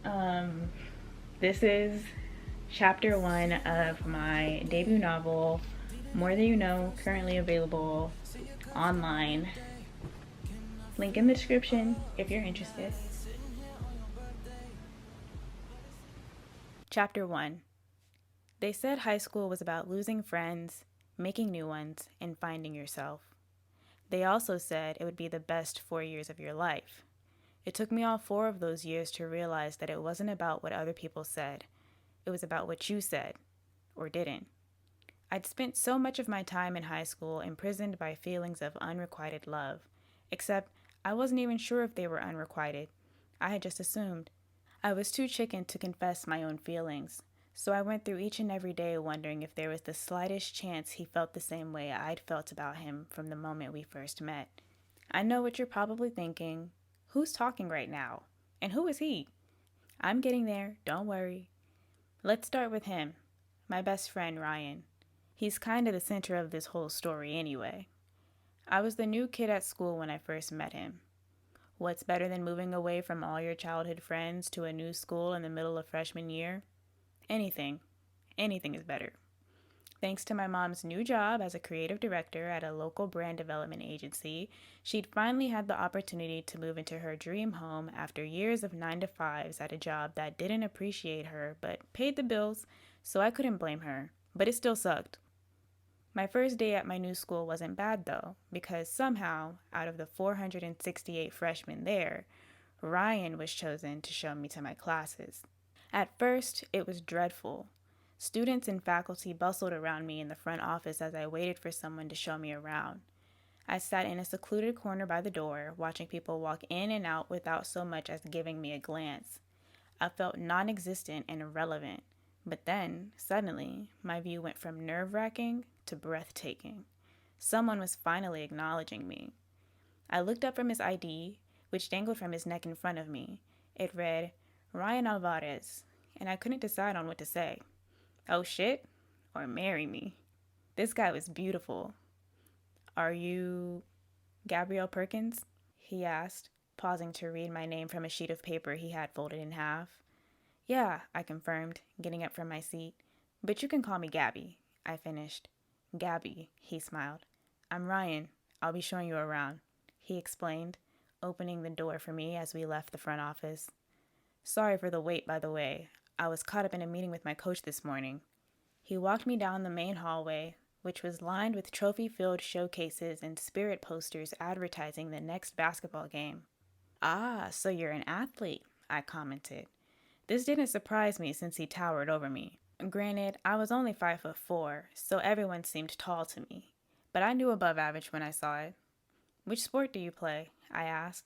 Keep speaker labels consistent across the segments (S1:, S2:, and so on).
S1: Um, this is chapter one of my debut novel, More Than You Know, currently available online. Link in the description if you're interested. Chapter 1. They said high school was about losing friends, making new ones, and finding yourself. They also said it would be the best 4 years of your life. It took me all 4 of those years to realize that it wasn't about what other people said. It was about what you said, or didn't. I'd spent so much of my time in high school imprisoned by feelings of unrequited love, except I wasn't even sure if they were unrequited. I had just assumed. I was too chicken to confess my own feelings, so I went through each and every day wondering if there was the slightest chance he felt the same way I'd felt about him from the moment we first met. I know what you're probably thinking. Who's talking right now? And who is he? I'm getting there, don't worry. Let's start with him, my best friend Ryan. He's kind of the center of this whole story anyway. I was the new kid at school when I first met him. What's better than moving away from all your childhood friends to a new school in the middle of freshman year? Anything. Anything is better. Thanks to my mom's new job as a creative director at a local brand development agency, she'd finally had the opportunity to move into her dream home after years of 9-to-5s at a job that didn't appreciate her but paid the bills, so I couldn't blame her. But it still sucked. My first day at my new school wasn't bad though, because somehow, out of the 468 freshmen there, Ryan was chosen to show me to my classes. At first, it was dreadful. Students and faculty bustled around me in the front office as I waited for someone to show me around. I sat in a secluded corner by the door, watching people walk in and out without so much as giving me a glance. I felt non-existent and irrelevant. But then, suddenly, my view went from nerve-wracking to breathtaking. Someone was finally acknowledging me. I looked up from his ID, which dangled from his neck in front of me. It read, Ryan Alvarez, and I couldn't decide on what to say. Oh shit, or marry me. This guy was beautiful. Are you Gabrielle Perkins? He asked, pausing to read my name from a sheet of paper he had folded in half. Yeah, I confirmed, getting up from my seat. But you can call me Gabby, I finished. Gabby, he smiled. I'm Ryan. I'll be showing you around, he explained, opening the door for me as we left the front office. Sorry for the wait, by the way. I was caught up in a meeting with my coach this morning. He walked me down the main hallway, which was lined with trophy-filled showcases and spirit posters advertising the next basketball game. Ah, so you're an athlete, I commented. This didn't surprise me since he towered over me. Granted, I was only 5'4", so everyone seemed tall to me. But I knew above average when I saw it. Which sport do you play? I asked.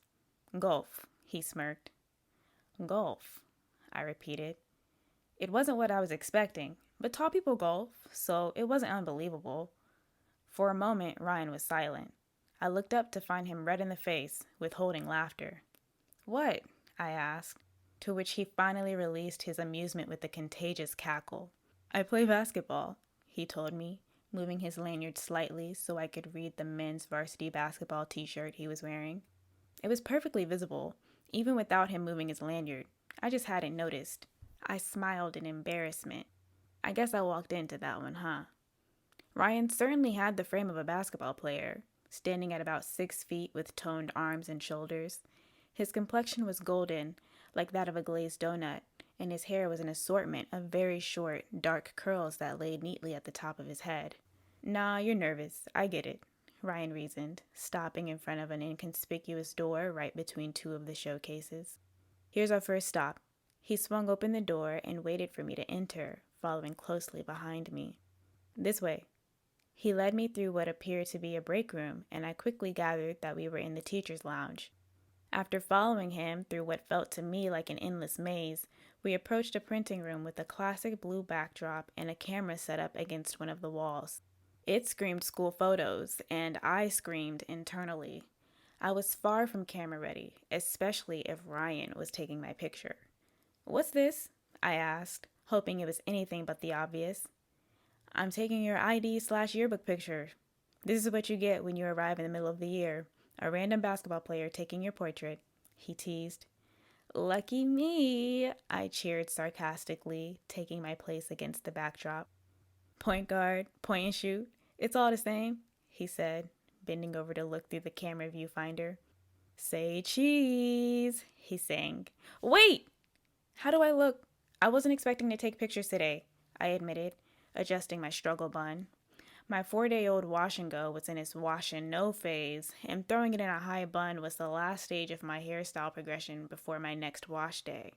S1: Golf, he smirked. Golf, I repeated. It wasn't what I was expecting, but tall people golf, so it wasn't unbelievable. For a moment, Ryan was silent. I looked up to find him red in the face, withholding laughter. What? I asked, to which he finally released his amusement with a contagious cackle. I play basketball, he told me, moving his lanyard slightly so I could read the men's varsity basketball t-shirt he was wearing. It was perfectly visible, even without him moving his lanyard. I just hadn't noticed. I smiled in embarrassment. I guess I walked into that one, huh? Ryan certainly had the frame of a basketball player, standing at about 6 feet with toned arms and shoulders. His complexion was golden, like that of a glazed donut, and his hair was an assortment of very short, dark curls that laid neatly at the top of his head. Nah, you're nervous. I get it, Ryan reasoned, stopping in front of an inconspicuous door right between 2 of the showcases. Here's our first stop. He swung open the door and waited for me to enter, following closely behind me. This way. He led me through what appeared to be a break room, and I quickly gathered that we were in the teacher's lounge. After following him through what felt to me like an endless maze, we approached a printing room with a classic blue backdrop and a camera set up against one of the walls. It screamed school photos, and I screamed internally. I was far from camera ready, especially if Ryan was taking my picture. What's this? I asked, hoping it was anything but the obvious. I'm taking your ID/yearbook picture. This is what you get when you arrive in the middle of the year. A random basketball player taking your portrait, he teased. Lucky me, I cheered sarcastically, taking my place against the backdrop. Point guard, point and shoot, it's all the same, he said, bending over to look through the camera viewfinder. Say cheese, he sang. Wait! How do I look? I wasn't expecting to take pictures today, I admitted, adjusting my struggle bun. My 4-day-old wash and go was in its wash and no phase, and throwing it in a high bun was the last stage of my hairstyle progression before my next wash day.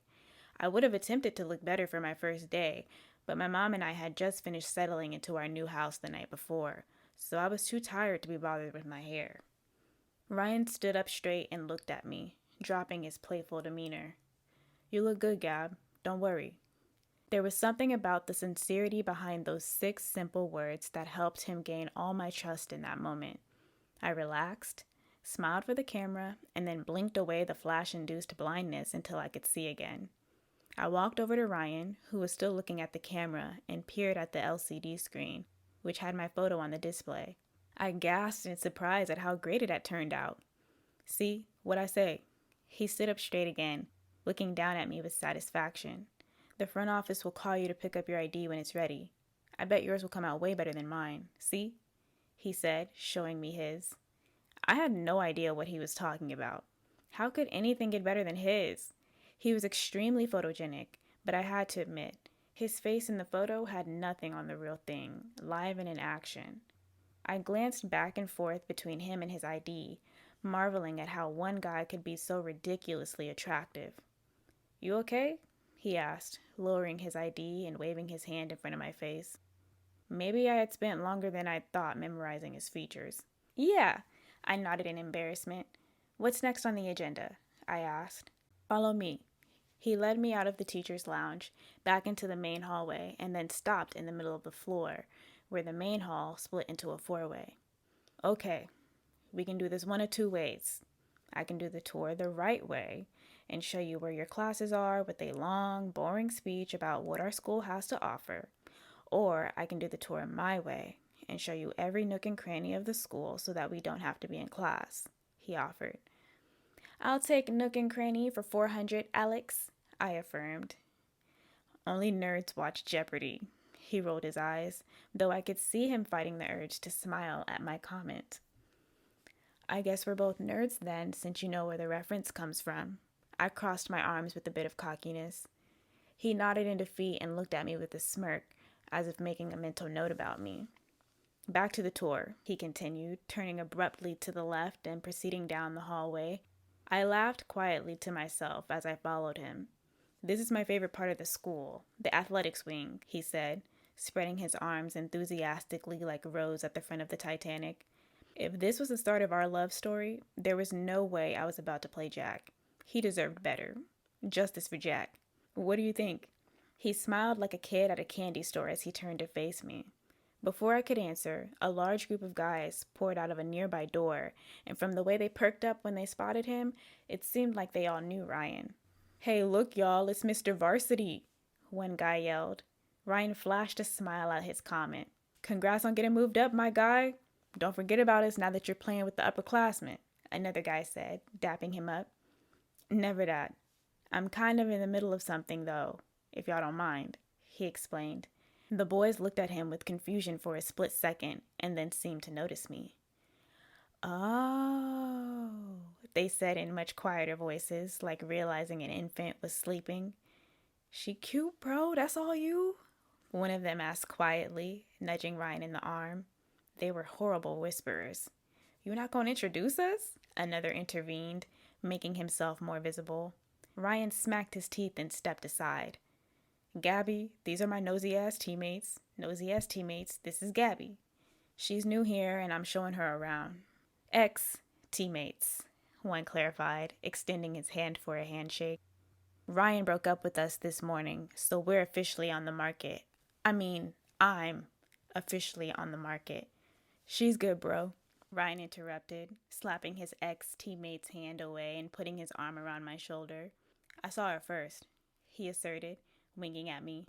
S1: I would have attempted to look better for my first day, but my mom and I had just finished settling into our new house the night before, so I was too tired to be bothered with my hair. Ryan stood up straight and looked at me, dropping his playful demeanor. You look good, Gab. Don't worry. There was something about the sincerity behind those 6 simple words that helped him gain all my trust in that moment. I relaxed, smiled for the camera, and then blinked away the flash-induced blindness until I could see again. I walked over to Ryan, who was still looking at the camera, and peered at the LCD screen, which had my photo on the display. I gasped in surprise at how great it had turned out. See, what I say? He stood up straight again, looking down at me with satisfaction. The front office will call you to pick up your ID when it's ready. I bet yours will come out way better than mine. See? He said, showing me his. I had no idea what he was talking about. How could anything get better than his? He was extremely photogenic, but I had to admit, his face in the photo had nothing on the real thing, live and in action. I glanced back and forth between him and his ID, marveling at how one guy could be so ridiculously attractive. You okay? He asked, lowering his ID and waving his hand in front of my face. Maybe I had spent longer than I'd thought memorizing his features. Yeah, I nodded in embarrassment. What's next on the agenda? I asked. Follow me. He led me out of the teacher's lounge, back into the main hallway, and then stopped in the middle of the floor, where the main hall split into a 4-way. Okay, we can do this one of 2 ways. I can do the tour the right way and show you where your classes are with a long, boring speech about what our school has to offer. Or I can do the tour my way and show you every nook and cranny of the school so that we don't have to be in class, he offered. I'll take nook and cranny for 400, Alex, I affirmed. Only nerds watch Jeopardy. He rolled his eyes, though I could see him fighting the urge to smile at my comment. I guess we're both nerds then, since you know where the reference comes from. I crossed my arms with a bit of cockiness. He nodded in defeat and looked at me with a smirk, as if making a mental note about me. Back to the tour, he continued, turning abruptly to the left and proceeding down the hallway. I laughed quietly to myself as I followed him. This is my favorite part of the school, the athletics wing, he said, spreading his arms enthusiastically like Rose at the front of the Titanic. If this was the start of our love story, there was no way I was about to play Jack. He deserved better. Justice for Jack. What do you think? He smiled like a kid at a candy store as he turned to face me. Before I could answer, a large group of guys poured out of a nearby door, and from the way they perked up when they spotted him, it seemed like they all knew Ryan. Hey, look, y'all, it's Mr. Varsity, one guy yelled. Ryan flashed a smile at his comment. Congrats on getting moved up, my guy. Don't forget about us now that you're playing with the upperclassmen, another guy said, dapping him up. Never that. I'm kind of in the middle of something, though, if y'all don't mind, he explained. The boys looked at him with confusion for a split second and then seemed to notice me. Oh, they said in much quieter voices, like realizing an infant was sleeping. She cute, bro, that's all you? One of them asked quietly, nudging Ryan in the arm. They were horrible whisperers. You not gonna introduce us? Another intervened, making himself more visible. Ryan smacked his teeth and stepped aside. Gabby, these are my nosy-ass teammates. Nosy-ass teammates, this is Gabby. She's new here and I'm showing her around. Ex-teammates, one clarified, extending his hand for a handshake. Ryan broke up with us this morning, so we're officially on the market. I'm officially on the market. She's good, bro, Ryan interrupted, slapping his ex-teammate's hand away and putting his arm around my shoulder. I saw her first, he asserted, winking at me.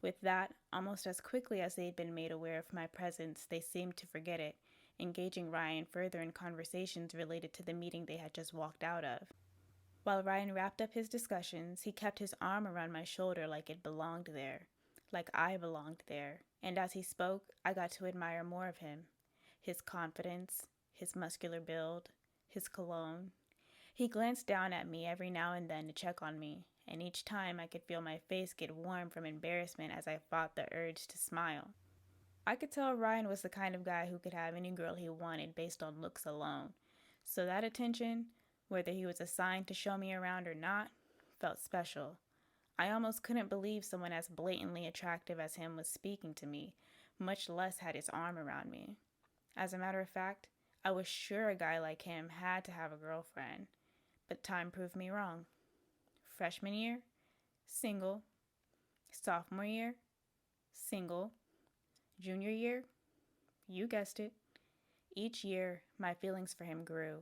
S1: With that, almost as quickly as they'd been made aware of my presence, they seemed to forget it, engaging Ryan further in conversations related to the meeting they had just walked out of. While Ryan wrapped up his discussions, he kept his arm around my shoulder like it belonged there, like I belonged there. And as he spoke, I got to admire more of him. His confidence, his muscular build, his cologne. He glanced down at me every now and then to check on me, and each time I could feel my face get warm from embarrassment as I fought the urge to smile. I could tell Ryan was the kind of guy who could have any girl he wanted based on looks alone. So that attention, whether he was assigned to show me around or not, felt special. I almost couldn't believe someone as blatantly attractive as him was speaking to me, much less had his arm around me. As a matter of fact, I was sure a guy like him had to have a girlfriend, but time proved me wrong. Freshman year, single. Sophomore year, single. Junior year, you guessed it. Each year, my feelings for him grew,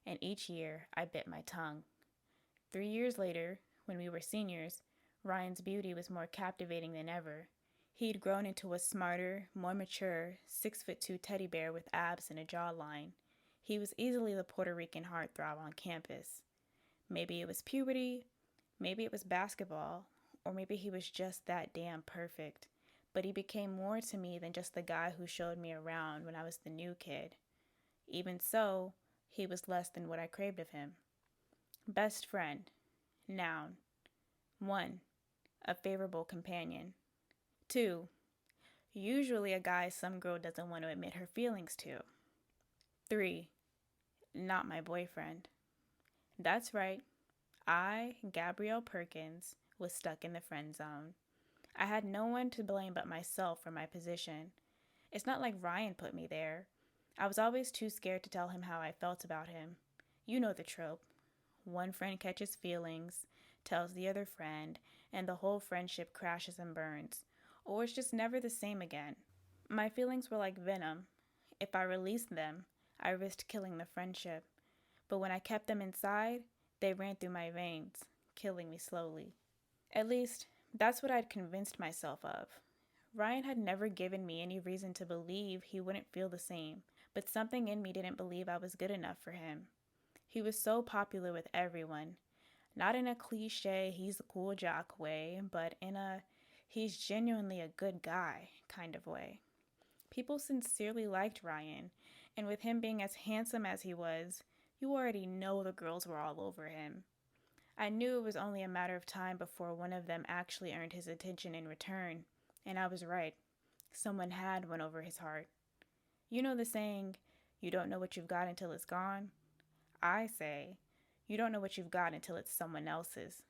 S1: and each year I bit my tongue. 3 years later, when we were seniors, Ryan's beauty was more captivating than ever. He'd grown into a smarter, more mature, 6'2" teddy bear with abs and a jawline. He was easily the Puerto Rican heartthrob on campus. Maybe it was puberty, maybe it was basketball, or maybe he was just that damn perfect. But he became more to me than just the guy who showed me around when I was the new kid. Even so, he was less than what I craved of him. Best friend. Noun. 1. A favorable companion. 2. Usually a guy some girl doesn't want to admit her feelings to. 3. Not my boyfriend. That's right. I, 𝗕𝗓𝗓𝗧𝗪, was stuck in the friend zone. I had no one to blame but myself for my position. It's not like Ryan put me there. I was always too scared to tell him how I felt about him. You know the trope. One friend catches feelings, tells the other friend, and the whole friendship crashes and burns. Or it's just never the same again. My feelings were like venom. If I released them, I risked killing the friendship. But when I kept them inside, they ran through my veins, killing me slowly. At least, that's what I'd convinced myself of. Ryan had never given me any reason to believe he wouldn't feel the same, but something in me didn't believe I was good enough for him. He was so popular with everyone, not in a cliche, he's the cool jock way, but in a, he's genuinely a good guy kind of way. People sincerely liked Ryan, and with him being as handsome as he was, you already know the girls were all over him. I knew it was only a matter of time before one of them actually earned his attention in return, and I was right. Someone had won over his heart. You know the saying, you don't know what you've got until it's gone? I say, you don't know what you've got until it's someone else's.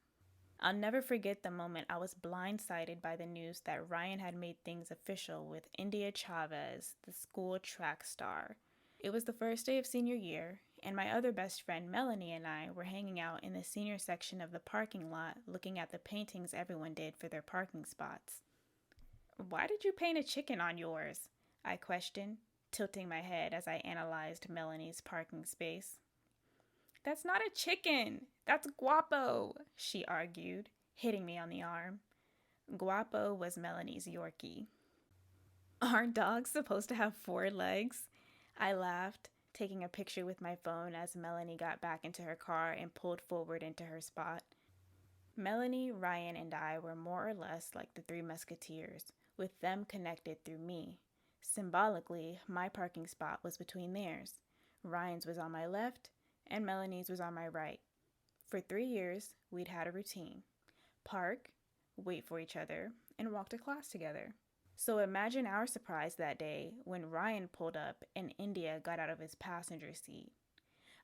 S1: I'll never forget the moment I was blindsided by the news that Ryan had made things official with 𝗕𝗨𝗪𝗧𝗛, the school track star. It was the first day of senior year, and my other best friend Melanie and I were hanging out in the senior section of the parking lot looking at the paintings everyone did for their parking spots. "Why did you paint a chicken on yours?" I questioned, tilting my head as I analyzed Melanie's parking space. "That's not a chicken, that's Guapo," she argued, hitting me on the arm. Guapo was Melanie's Yorkie. "Aren't dogs supposed to have 4 legs?" I laughed, taking a picture with my phone as Melanie got back into her car and pulled forward into her spot. Melanie, Ryan, and I were more or less like the 3 Musketeers, with them connected through me. Symbolically, my parking spot was between theirs. Ryan's was on my left, and Melanie's was on my right. For 3 years, we'd had a routine. Park, wait for each other, and walk to class together. So imagine our surprise that day when Ryan pulled up and India got out of his passenger seat.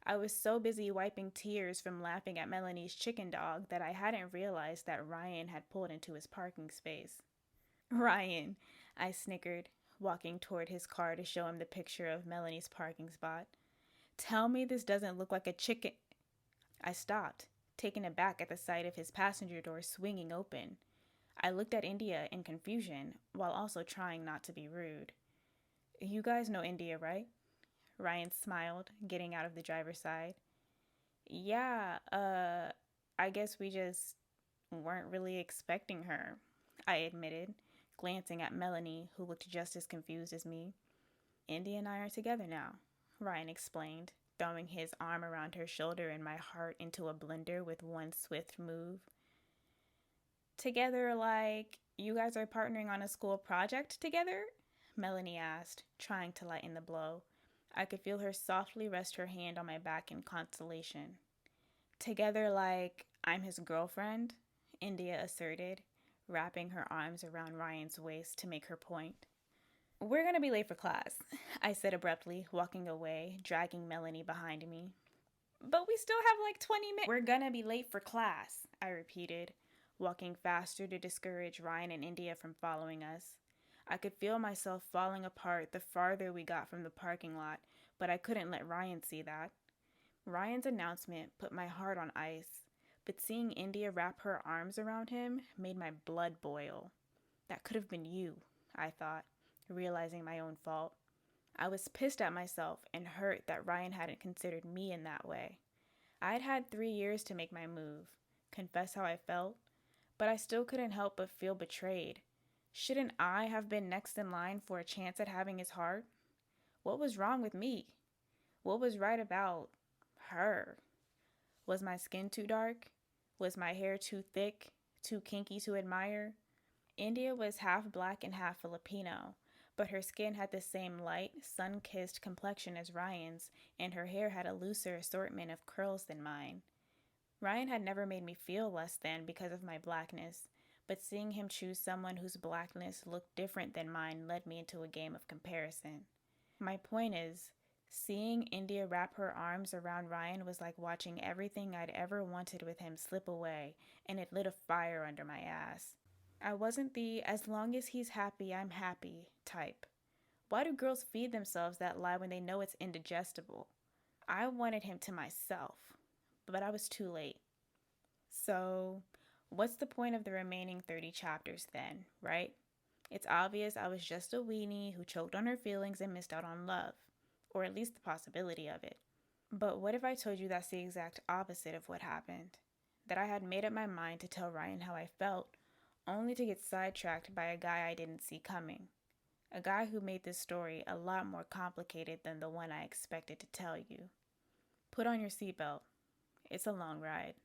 S1: I was so busy wiping tears from laughing at Melanie's chicken dog that I hadn't realized that Ryan had pulled into his parking space. "Ryan," I snickered, walking toward his car to show him the picture of Melanie's parking spot. "Tell me this doesn't look like a chicken." I stopped, taken aback at the sight of his passenger door swinging open. I looked at India in confusion, while also trying not to be rude. "You guys know India, right?" Ryan smiled, getting out of the driver's side. "Yeah, I guess we just weren't really expecting her," I admitted, glancing at Melanie, who looked just as confused as me. "India and I are together now," Ryan explained, throwing his arm around her shoulder and my heart into a blender with one swift move. Together like you guys are partnering on a school project together? Melanie asked, trying to lighten the blow. I could feel her softly rest her hand on my back in consolation. Together like I'm his girlfriend? India asserted, wrapping her arms around Ryan's waist to make her point. We're going to be late for class, I said abruptly, walking away, dragging Melanie behind me. But we still have like 20 minutes. We're going to be late for class, I repeated, walking faster to discourage Ryan and India from following us. I could feel myself falling apart the farther we got from the parking lot, but I couldn't let Ryan see that. Ryan's announcement put my heart on ice, but seeing India wrap her arms around him made my blood boil. That could have been you, I thought, realizing my own fault. I was pissed at myself and hurt that Ryan hadn't considered me in that way. I'd had 3 years to make my move, confess how I felt, but I still couldn't help but feel betrayed. Shouldn't I have been next in line for a chance at having his heart? What was wrong with me? What was right about her? Was my skin too dark? Was my hair too thick, too kinky to admire? India was half black and half Filipino, but her skin had the same light, sun-kissed complexion as Ryan's, and her hair had a looser assortment of curls than mine. Ryan had never made me feel less than because of my blackness, but seeing him choose someone whose blackness looked different than mine led me into a game of comparison. My point is, seeing India wrap her arms around Ryan was like watching everything I'd ever wanted with him slip away, and it lit a fire under my ass. I wasn't the as long as he's happy, I'm happy type. Why do girls feed themselves that lie when they know it's indigestible? I wanted him to myself, but I was too late. So, what's the point of the remaining 30 chapters then, right? It's obvious I was just a weenie who choked on her feelings and missed out on love, or at least the possibility of it. But what if I told you that's the exact opposite of what happened? That I had made up my mind to tell Ryan how I felt, only to get sidetracked by a guy I didn't see coming. A guy who made this story a lot more complicated than the one I expected to tell you. Put on your seatbelt. It's a long ride.